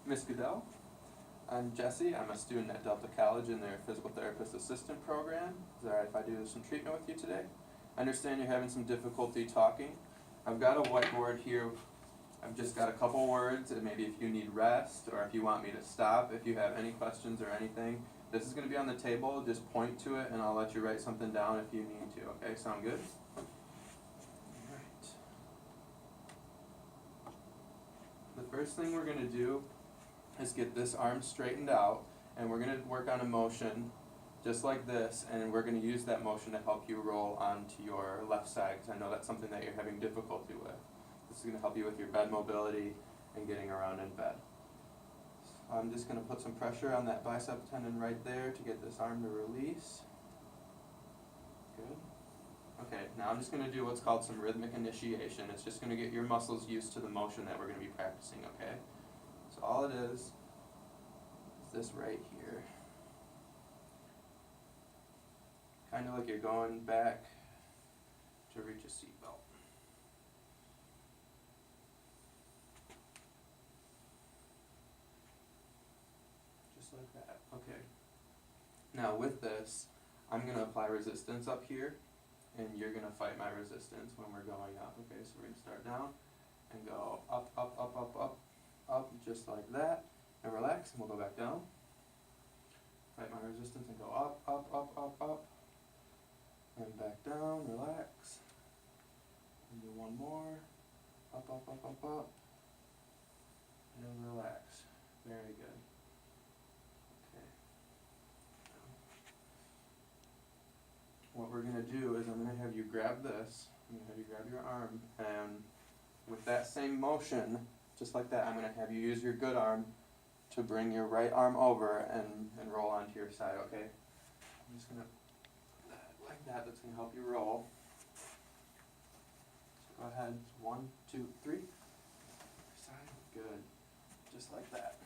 Miss Goodell. I'm Jesse. I'm a student at Delta College in their Physical Therapist Assistant program. Is it alright if I do some treatment with you today? I understand you're having some difficulty talking. I've got a whiteboard here. I've just got a couple words, and maybe if you need rest or if you want me to stop, if you have any questions or anything. This is going to be on the table. Just point to it and I'll let you write something down if you need to. Okay, sound good? Alright. The first thing we're going to do is get this arm straightened out, and we're going to work on a motion just like this, and we're going to use that motion to help you roll onto your left side, because I know that's something that you're having difficulty with. This is going to help you with your bed mobility and getting around in bed. So I'm just going to put some pressure on that bicep tendon right there to get this arm to release. Good. Okay, now I'm just going to do what's called some rhythmic initiation. It's just going to get your muscles used to the motion that we're going to be practicing, okay? So all it is this right here. Kind of like you're going back to reach a seatbelt. Just like that. Okay. Now with this, I'm going to apply resistance up here, and you're going to fight my resistance when we're going up. Okay, so we're going to start down and go up, up, up, up, up, up, just like that, and relax, and we'll go back down. Fight my resistance and go up, up, up, up, up, and back down, relax, and do one more, up, up, up, up, up, and relax. Very good. Okay. What we're going to do is I'm going to have you grab this, I'm going to have you grab your arm, and with that same motion, just like that, I'm going to have you use your good arm to bring your right arm over and roll onto your side, okay? I'm just going to put that like that. That's going to help you roll. So go ahead. 1, 2, 3. Side. Good. Just like that.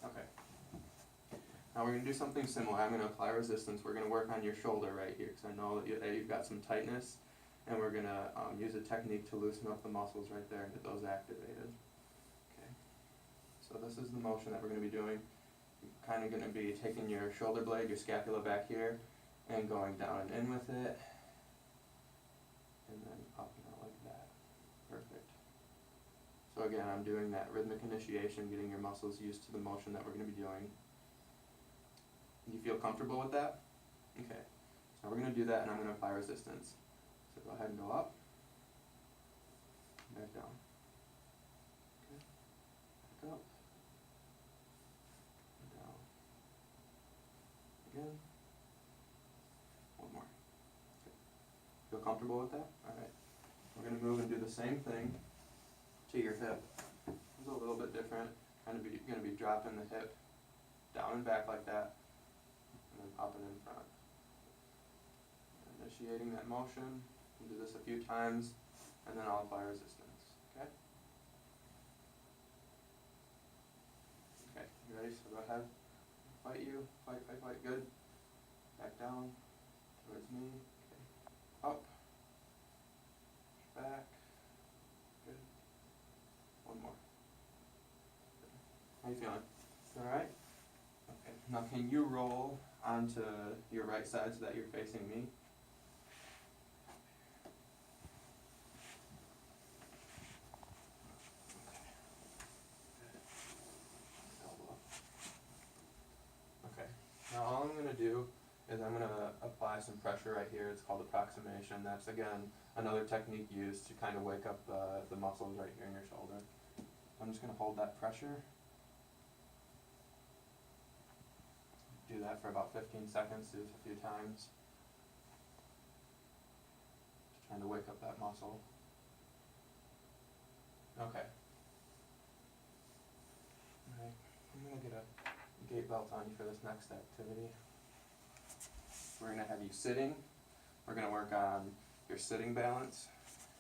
Okay. Now we're going to do something similar. I'm going to apply resistance. We're going to work on your shoulder right here, because I know that you've got some tightness. And we're going to use a technique to loosen up the muscles right there and get those activated. Okay. So this is the motion that we're going to be doing. You're kind of going to be taking your shoulder blade, your scapula back here, and going down and in with it. And then up and out like that. Perfect. So again, I'm doing that rhythmic initiation, getting your muscles used to the motion that we're going to be doing. Do you feel comfortable with that? Okay. So we're going to do that, and I'm going to apply resistance. So go ahead and go up, back down, okay, back up, and down, again, one more. Okay. Feel comfortable with that? Alright, we're going to move and do the same thing to your hip. It's a little bit different, going to be dropping the hip down and back like that, and then up and in front. Initiating that motion. We'll do this a few times, and then I'll apply resistance, okay? Okay, you ready? So go ahead. Fight you. Fight, fight, fight. Good. Back down towards me. Okay. Up. Back. Good. One more. Good. How you feeling? Alright? Okay. Now can you roll onto your right side so that you're facing me? Now all I'm going to do is I'm going to apply some pressure right here. It's called approximation. That's, again, another technique used to kind of wake up the muscles right here in your shoulder. I'm just going to hold that pressure. Do that for about 15 seconds. Do this a few times. Just trying to wake up that muscle. Okay. Alright, I'm going to get a gait belt on you for this next activity. We're going to have you sitting. We're going to work on your sitting balance,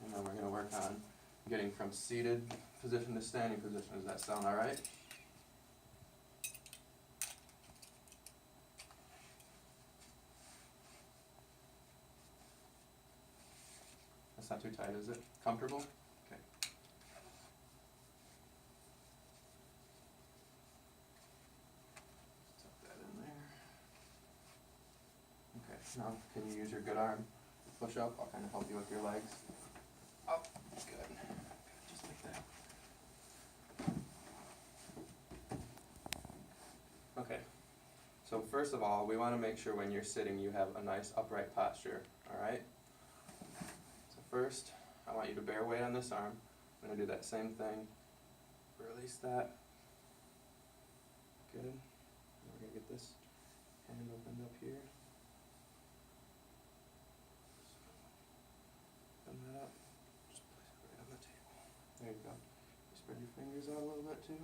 and then we're going to work on getting from seated position to standing position. Does that sound alright? That's not too tight, is it? Comfortable? Okay. Now, can you use your good arm to push up? I'll kind of help you with your legs. Up, good. Just like that. Okay, so first of all, we want to make sure when you're sitting you have a nice upright posture, alright? So first, I want you to bear weight on this arm. I'm going to do that same thing. Release that. Good. And we're going to get this hand opened up here. Open that up. Just place it right on the table. There you go. Spread your fingers out a little bit too.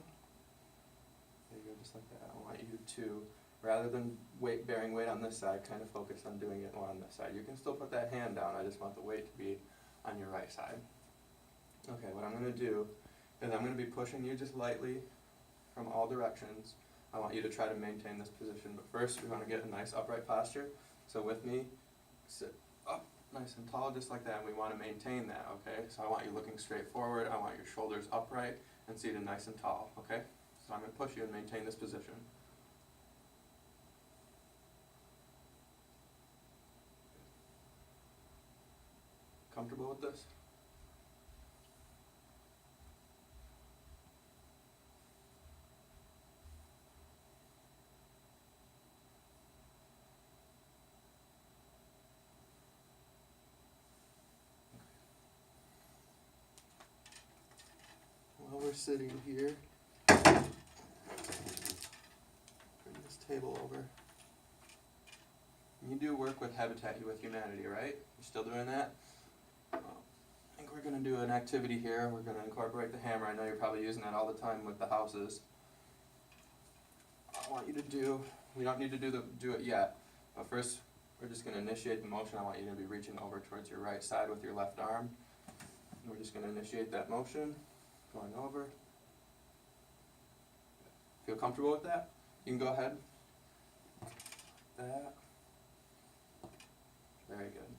There you go, just like that. I want you to, rather than bearing weight on this side, kind of focus on doing it more on this side. You can still put that hand down, I just want the weight to be on your right side. Okay, what I'm going to do is I'm going to be pushing you just lightly from all directions. I want you to try to maintain this position, but first we want to get a nice upright posture. So with me, sit up nice and tall just like that, and we want to maintain that, okay? So I want you looking straight forward, I want your shoulders upright and seated nice and tall, okay? So I'm going to push you and maintain this position. Comfortable with this? While we're sitting here, bring this table over. You do work with Habitat with Humanity, right? You're still doing that? I think we're going to do an activity here. We're going to incorporate the hammer. I know you're probably using that all the time with the houses. I want you to do, we don't need to do it yet, but first we're just going to initiate the motion. I want you to be reaching over towards your right side with your left arm. And we're just going to initiate that motion, going over. Feel comfortable with that? You can go ahead. That. Very good.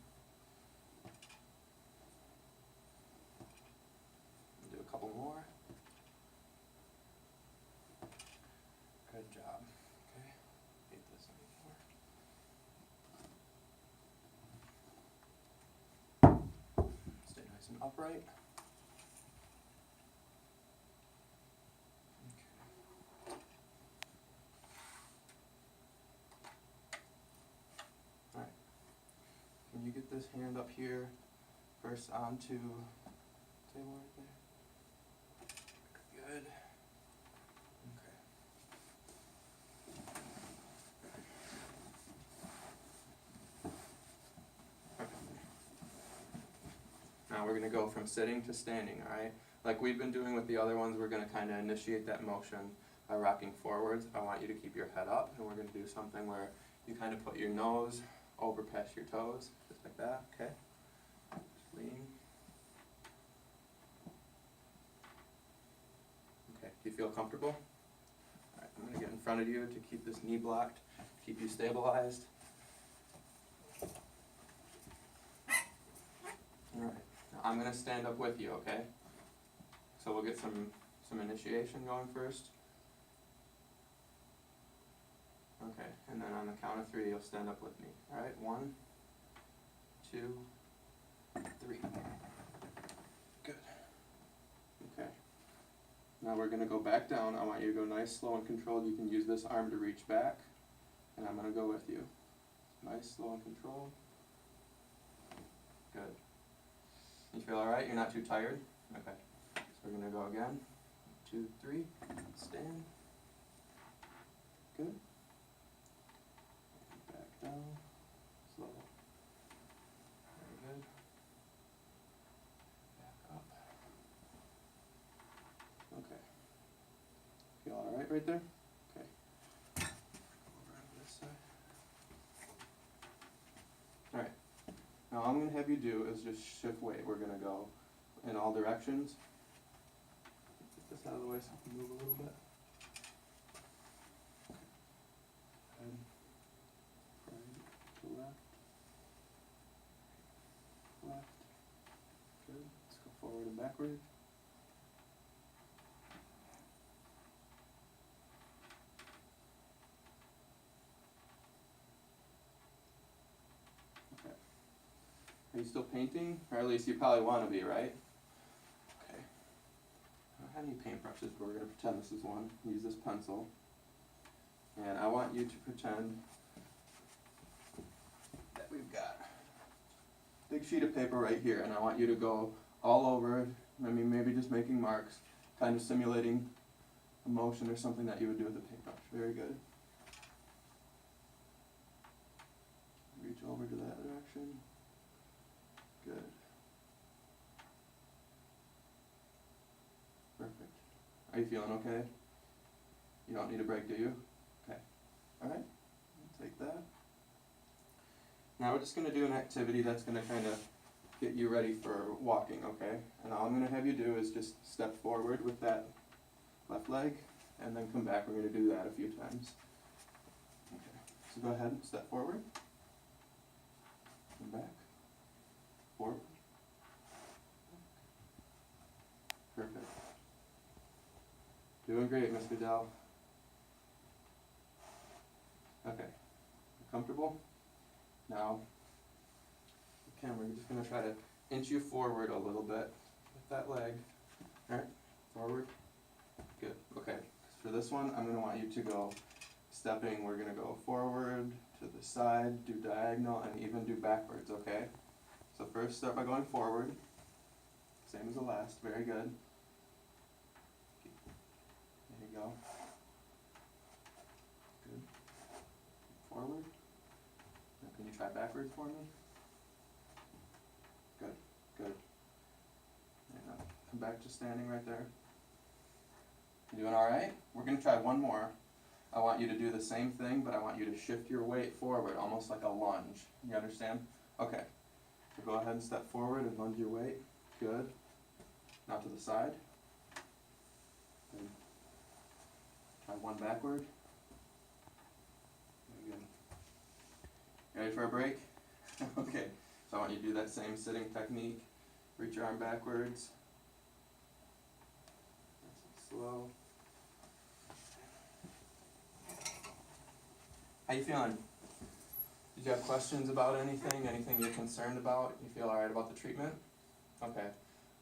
Do a couple more. Good job. Okay. Hate this anymore. Stay nice and upright. You get this hand up here, first onto the table right there. Good. Okay. Now we're going to go from sitting to standing, alright? Like we've been doing with the other ones, we're going to kind of initiate that motion by rocking forwards. I want you to keep your head up, and we're going to do something where you kind of put your nose over past your toes, just like that, okay? Just lean. Okay, do you feel comfortable? Alright, I'm going to get in front of you to keep this knee blocked, keep you stabilized. Alright, now I'm going to stand up with you, okay? So we'll get some initiation going first. Okay, and then on the count of 3, you'll stand up with me. Alright, 1, 2, 3. Good. Okay. Now we're going to go back down. I want you to go nice, slow, and controlled. You can use this arm to reach back, and I'm going to go with you. Nice, slow, and controlled. Good. You feel alright? You're not too tired? Okay. So we're going to go again. 2, 3. Stand. Good. Down, slow. Very good. Back up. Okay. Feel alright right there? Okay. Over on this side. Alright. Now all I'm going to have you do is just shift weight. We're going to go in all directions. Get this out of the way so I can move a little bit. Left. Good. Let's go forward and backward. Are you still painting? Or at least you probably want to be, right? Okay. I don't have any paintbrushes, but we're going to pretend this is one. Use this pencil. And I want you to pretend that we've got a big sheet of paper right here, and I want you to go all over it. I mean, maybe just making marks, kind of simulating a motion or something that you would do with a paintbrush. Very good. Reach over to that direction. Good. Perfect. Are you feeling okay? You don't need a break, do you? Okay. Alright. Take that. Now we're just going to do an activity that's going to kind of get you ready for walking, okay? And all I'm going to have you do is just step forward with that left leg, and then come back. We're going to do that a few times. Okay. So go ahead and step forward. Come back. Forward. Perfect. Doing great, Miss Goodell. Okay. Comfortable? Now, again, we're just going to try to inch you forward a little bit with that leg. Alright, forward. Good. Okay. For this one, I'm going to want you to go stepping. We're going to go forward, to the side, do diagonal, and even do backwards, okay? So first, start by going forward. Same as the last. Very good. There you go. Good. Forward. Now, can you try backwards for me? Good. Good. And now, come back to standing right there. You doing alright? We're going to try one more. I want you to do the same thing, but I want you to shift your weight forward, almost like a lunge. You understand? Okay. So go ahead and step forward and lunge your weight. Good. Now to the side. Good. Try one backward. Very good. You ready for a break? Okay. So I want you to do that same sitting technique. Reach your arm backwards. Nice and slow. How you feeling? Did you have questions about anything? Anything you're concerned about? You feel alright about the treatment? Okay.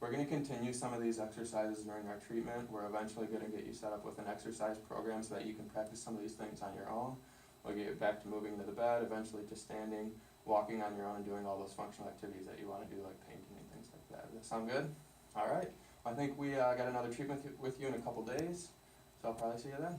We're going to continue some of these exercises during our treatment. We're eventually going to get you set up with an exercise program so that you can practice some of these things on your own. We'll get you back to moving to the bed, eventually to standing, walking on your own, and doing all those functional activities that you want to do, like painting and things like that. Does that sound good? Alright. I think we got another treatment with you in a couple days, so I'll probably see you then.